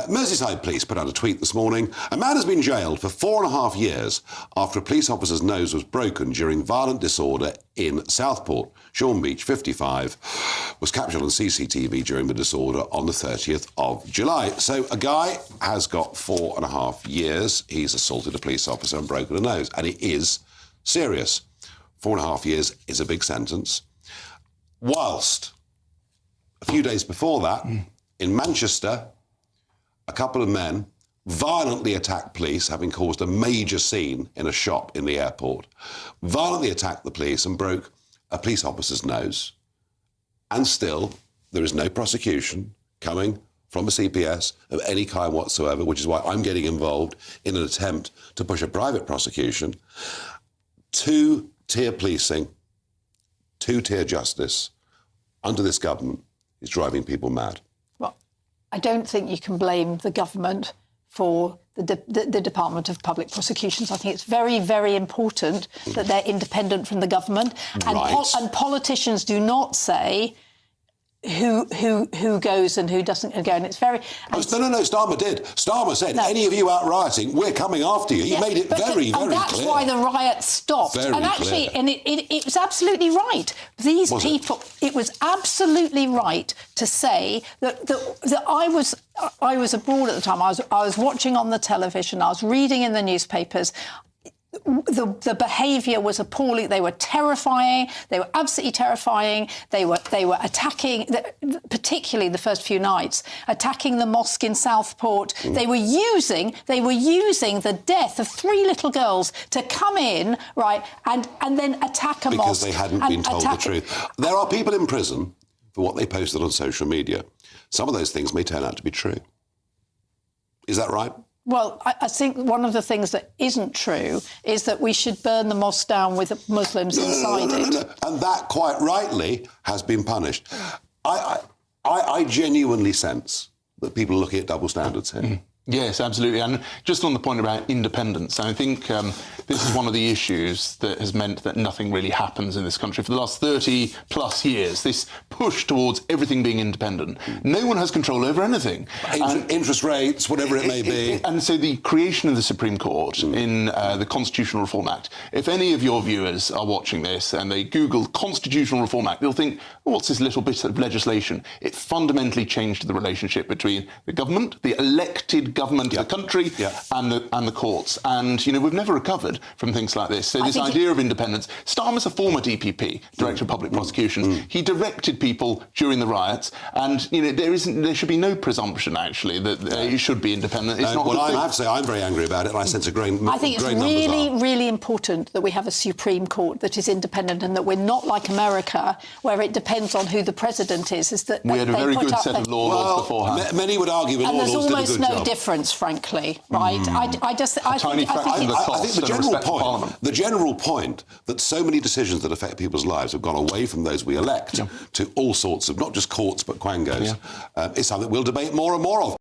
Merseyside Police put out a tweet this morning. A man has been jailed for 4.5 years after a police officer's nose was broken during violent disorder in Southport. Sean Beach, 55, was captured on CCTV during the disorder on the 30th of July. So a guy has got 4.5 years. He's assaulted a police officer and broken a nose, and it is serious. 4.5 years is a big sentence. Whilst a few days before that, in Manchester, a couple of men violently attacked police, having caused a major scene in a shop in the airport, violently attacked the police and broke a police officer's nose. And still, there is no prosecution coming from the CPS of any kind whatsoever, which is why I'm getting involved in an attempt to push a private prosecution. Two-tier policing, two-tier justice under this government is driving people mad. Well, I don't think you can blame the government for the Department of Public Prosecutions. I think it's very, very important that they're independent from the government. And, and politicians do not say who goes and who doesn't go. And it's very... No, Starmer did. Starmer said, any of you out rioting, we're coming after you. He made it very, very clear. And that's why the riots stopped. Very and actually, clear. and it was absolutely right. These people... It was absolutely right to say that I was abroad at the time. I was watching on the television. I was reading in the newspapers. The behaviour was appalling. They were terrifying. They were absolutely terrifying. They were attacking, particularly the first few nights, attacking the mosque in Southport. They were using the death of 3 little girls to come in, right, and then attack a mosque. Because they hadn't been told the truth. There are people in prison for what they posted on social media. Some of those things may turn out to be true. Is that right? Well, I think one of the things that isn't true is that we should burn the mosque down with Muslims inside it. No. And that, quite rightly, has been punished. I genuinely sense that people are looking at double standards here. Yes, absolutely. And just on the point about independence, I think this is one of the issues that has meant that nothing really happens in this country for the last 30 plus years, this push towards everything being independent. No one has control over anything. Interest rates, whatever it may be. And so the creation of the Supreme Court in the Constitutional Reform Act, if any of your viewers are watching this and they Google Constitutional Reform Act, they'll think, oh, what's this little bit of legislation? It fundamentally changed the relationship between the government, the elected government of the country, and the courts. And, you know, we've never recovered from things like this. So this idea of independence... Starmer's a former DPP, Director of Public Prosecutions. He directed people during the riots, and, you know, there should be no presumption, actually, that it should be independent. It's not. Well, I have to say, I'm very angry about it, and I sense a great I think it's really important that we have a Supreme Court that is independent and that we're not like America, where it depends on who the president is. We had a very good set of laws beforehand. Many would argue that laws did a good job. And there's almost no difference, frankly, right? I think the general point that so many decisions that affect people's lives have gone away from those we elect to all sorts of, not just courts, but quangos, is something we'll debate more and more of.